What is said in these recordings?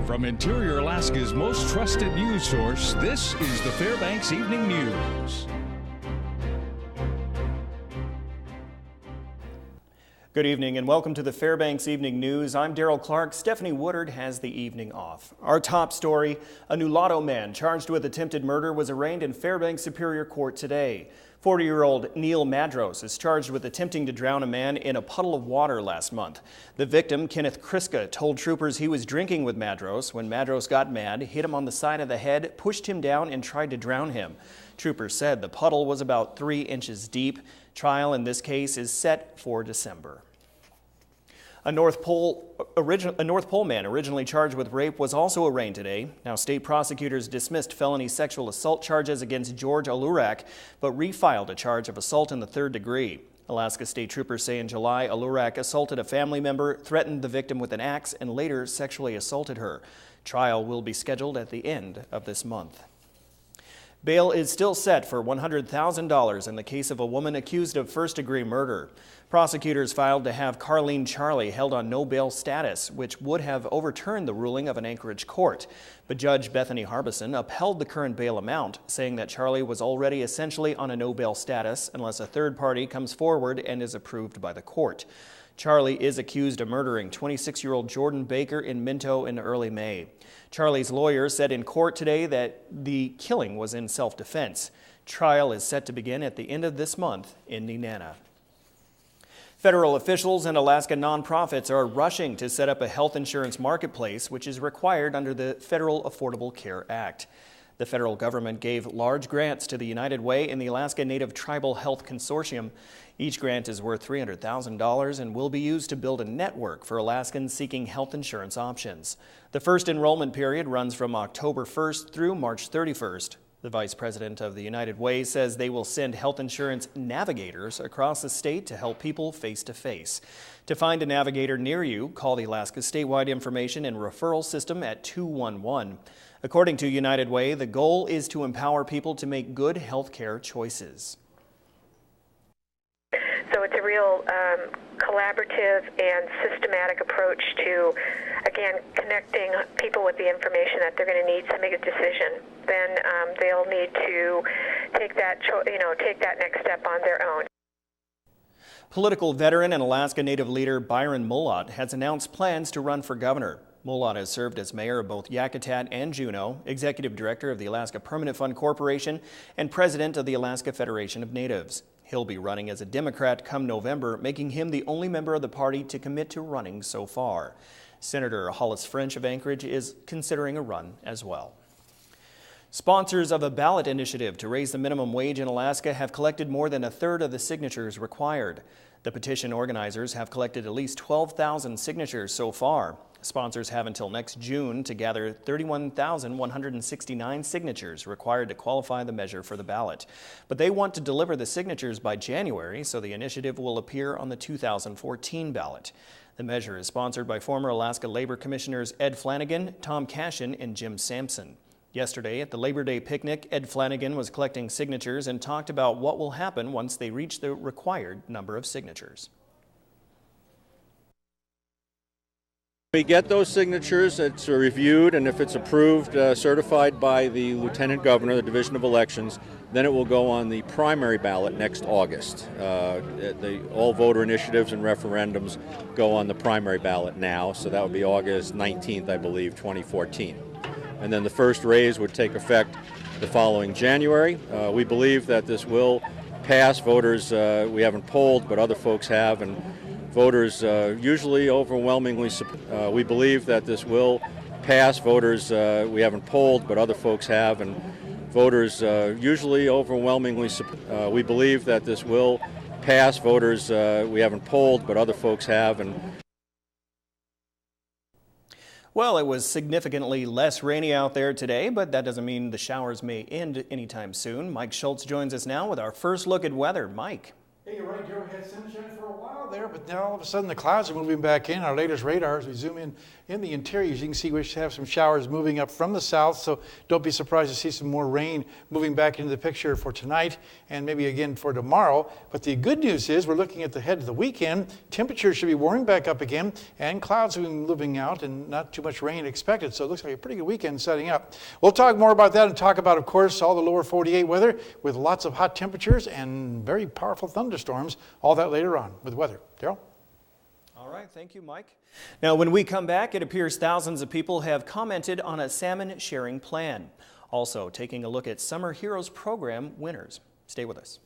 From Interior Alaska's most trusted news source, this is the Fbx Evening News. Good evening and welcome to the Fbx Evening News. I'm Daryl Clark. Stephanie Woodard has the evening off. Our top story, a Nulato man charged with attempted murder was arraigned in Fairbanks Superior Court today. 40-year-old Neil Madros is charged with attempting to drown a man in a puddle of water last month. The victim, Kenneth Kriska, told troopers he was drinking with Madros when Madros got mad, hit him on the side of the head, pushed him down, and tried to drown him. Troopers said the puddle was about 3 inches deep. Trial in this case is set for December. A North Pole man originally charged with rape was also arraigned today. Now, state prosecutors dismissed felony sexual assault charges against George Alurak, but refiled a charge of assault in the third degree. Alaska state troopers say in July, Alurak assaulted a family member, threatened the victim with an axe, and later sexually assaulted her. Trial will be scheduled at the end of this month. Bail is still set for $100,000 in the case of a woman accused of first-degree murder. Prosecutors filed to have Carlene Charlie held on no bail status, which would have overturned the ruling of an Anchorage court. But Judge Bethany Harbison upheld the current bail amount, saying that Charlie was already essentially on a no bail status unless a third party comes forward and is approved by the court. Charlie is accused of murdering 26-year-old Jordan Baker in Minto in early May. Charlie's lawyer said in court today that the killing was in self-defense. Trial is set to begin at the end of this month in Nenana. Federal officials and Alaska nonprofits are rushing to set up a health insurance marketplace, which is required under the Federal Affordable Care Act. The federal government gave large grants to the United Way and the Alaska Native Tribal Health Consortium. Each grant is worth $300,000 and will be used to build a network for Alaskans seeking health insurance options. The first enrollment period runs from October 1st through March 31st. The vice president of the United Way says they will send health insurance navigators across the state to help people face-to-face. To find a navigator near you, call the Alaska Statewide Information and Referral System at 211. According to United Way, the goal is to empower people to make good health care choices. So it's a real collaborative and systematic approach to, again, connecting people with the information that they're going to need to make a decision. Then they'll need to take that, take that next step on their own. Political veteran and Alaska Native leader Byron Mullott has announced plans to run for governor. Mullott has served as mayor of both Yakutat and Juneau, executive director of the Alaska Permanent Fund Corporation, and president of the Alaska Federation of Natives. He'll be running as a Democrat come November, making him the only member of the party to commit to running so far. Senator Hollis French of Anchorage is considering a run as well. Sponsors of a ballot initiative to raise the minimum wage in Alaska have collected more than a third of the signatures required. The petition organizers have collected at least 12,000 signatures so far. Sponsors have until next June to gather 31,169 signatures required to qualify the measure for the ballot. But they want to deliver the signatures by January, so the initiative will appear on the 2014 ballot. The measure is sponsored by former Alaska Labor Commissioners Ed Flanagan, Tom Cashin, and Jim Sampson. Yesterday at the Labor Day picnic, Ed Flanagan was collecting signatures and talked about what will happen once they reach the required number of signatures. We get those signatures, it's reviewed, and if it's approved, certified by the Lieutenant Governor, the Division of Elections, then it will go on the primary ballot next August. All voter initiatives and referendums go on the primary ballot now, so that would be August 19th, I believe, 2014. And then the first raise would take effect the following January. We believe that this will pass. Voters, we haven't polled, but other folks have, and voters usually overwhelmingly support. We believe that this will pass. Voters, we haven't polled, but other folks have, and voters usually overwhelmingly support. We believe that this will pass. Voters, we haven't polled, but other folks have, and Well, it was significantly less rainy out there today, but that doesn't mean the showers may end anytime soon. Mike Schultz joins us now with our first look at weather. Mike. Hey, you're right, Joe. We had sunshine for a while there, but now all of a sudden the clouds are moving back in. Our latest radar, as we zoom in the interior, as you can see, we have some showers moving up from the south, so don't be surprised to see some more rain moving back into the picture for tonight and maybe again for tomorrow. But the good news is we're looking at the head of the weekend. Temperatures should be warming back up again, and clouds have been moving out and not too much rain expected, so it looks like a pretty good weekend setting up. We'll talk more about that and talk about, of course, all the lower 48 weather with lots of hot temperatures and very powerful thunderstorms. All that later on with weather. Daryl? All right, thank you, Mike. Now, when we come back, it appears thousands of people have commented on a salmon sharing plan. Also, taking a look at Summer Heroes Program winners. Stay with us.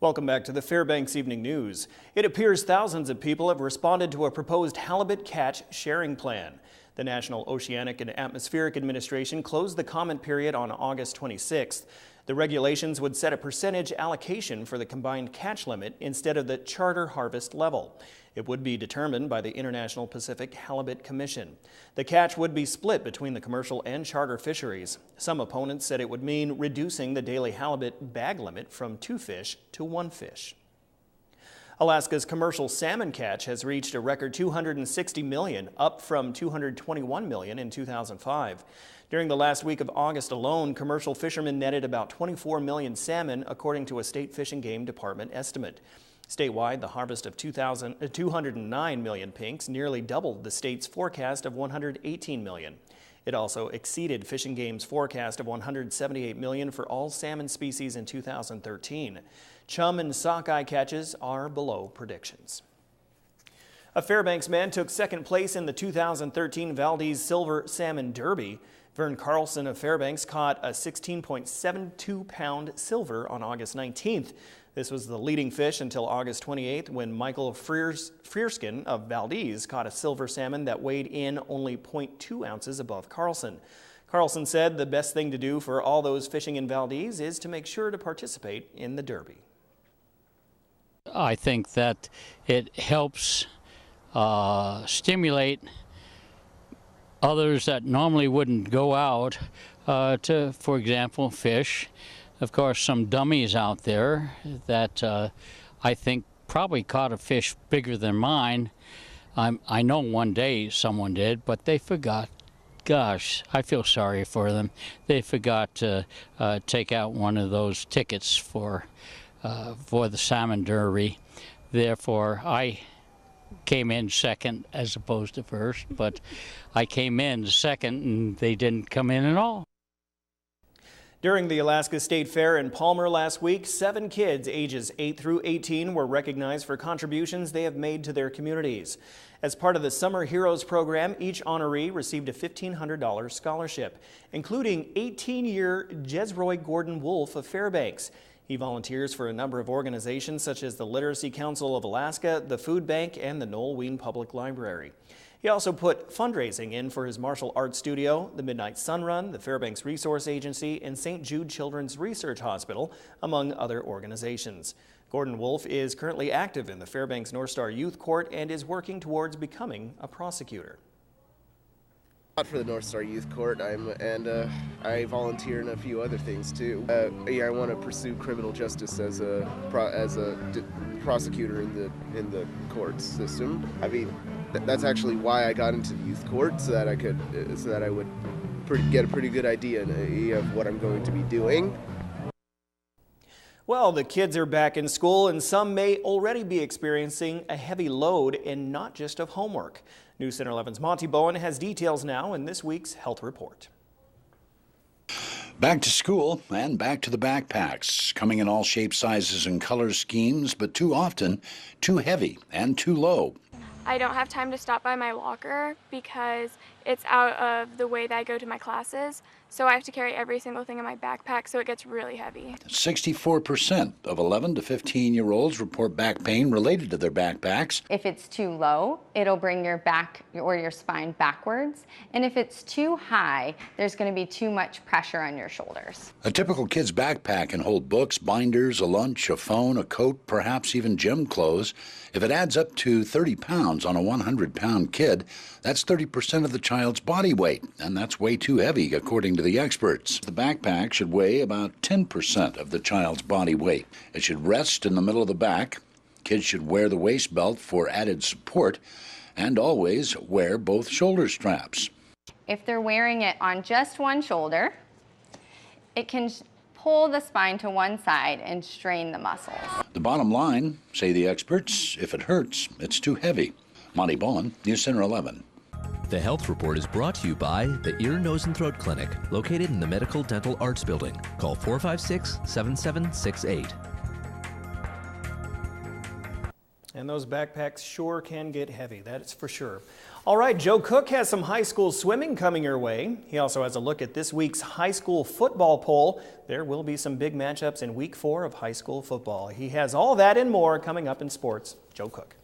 Welcome back to the Fbx Evening News. It appears thousands of people have responded to a proposed halibut catch sharing plan. The National Oceanic and Atmospheric Administration closed the comment period on August 26th. The regulations would set a percentage allocation for the combined catch limit instead of the charter harvest level. It would be determined by the International Pacific Halibut Commission. The catch would be split between the commercial and charter fisheries. Some opponents said it would mean reducing the daily halibut bag limit from 2 fish to 1 fish. Alaska's commercial salmon catch has reached a record 260 million, up from 221 million in 2005. During the last week of August alone, commercial fishermen netted about 24 million salmon, according to a state Fish and Game Department estimate. Statewide, the harvest of 209 million pinks nearly doubled the state's forecast of 118 million. It also exceeded Fish and Game's forecast of 178 million for all salmon species in 2013. Chum and sockeye catches are below predictions. A Fairbanks man took second place in the 2013 Valdez Silver Salmon Derby. Vern Carlson of Fairbanks caught a 16.72-pound silver on August 19th. This was the leading fish until August 28th, when Michael Frierskin of Valdez caught a silver salmon that weighed in only 0.2 ounces above Carlson. Carlson said the best thing to do for all those fishing in Valdez is to make sure to participate in the Derby. I think that it helps stimulate others that normally wouldn't go out to, for example, fish. Of course, some dummies out there that I think probably caught a fish bigger than mine. I know one day someone did, but they forgot. Gosh, I feel sorry for them. They forgot to take out one of those tickets for the Salmon Derby. Therefore, I came in second as opposed to first, but I came in second and they didn't come in at all. During the Alaska State Fair in Palmer last week, 7 kids ages 8 through 18 were recognized for contributions they have made to their communities. As part of the Summer Heroes program, each honoree received a $1,500 scholarship, including 18-year Jesroy Gordon Wolf of Fairbanks. He volunteers for a number of organizations such as the Literacy Council of Alaska, the Food Bank, and the Noel Wien Public Library. He also put fundraising in for his martial arts studio, the Midnight Sun Run, the Fairbanks Resource Agency, and St. Jude Children's Research Hospital, among other organizations. Gordon Wolf is currently active in the Fairbanks North Star Youth Court and is working towards becoming a prosecutor. For the North Star Youth Court, I volunteer in a few other things too. I want to pursue criminal justice as a prosecutor in the court system. I mean, that's actually why I got into the youth court, so that I would get a pretty good idea of what I'm going to be doing. Well, the kids are back in school, and some may already be experiencing a heavy load, and not just of homework. News Center 11's Monty Bowen has details now in this week's Health Report. Back to school and back to the backpacks, coming in all shapes, sizes, and color schemes, but too often too heavy and too low. I don't have time to stop by my locker because it's out of the way that I go to my classes. So I have to carry every single thing in my backpack, so it gets really heavy. 64% of 11 to 15-year-olds report back pain related to their backpacks. If it's too low, it'll bring your back or your spine backwards. And if it's too high, there's going to be too much pressure on your shoulders. A typical kid's backpack can hold books, binders, a lunch, a phone, a coat, perhaps even gym clothes. If it adds up to 30 pounds on a 100-pound kid, that's 30% of the child's body weight, and that's way too heavy, according to the experts. The backpack should weigh about 10% of the child's body weight. It should rest in the middle of the back, Kids should wear the waist belt for added support and always wear both shoulder straps. If they're wearing it on just one shoulder, it can pull the spine to one side and strain the muscles. The bottom line, say the experts, if it hurts, it's too heavy. Monty Bowen, News Center 11. The Health Report is brought to you by the Ear, Nose, and Throat Clinic, located in the Medical Dental Arts Building. Call 456-7768. And those backpacks sure can get heavy, that's for sure. All right, Joe Cook has some high school swimming coming your way. He also has a look at this week's high school football poll. There will be some big matchups in week 4 of high school football. He has all that and more coming up in sports. Joe Cook.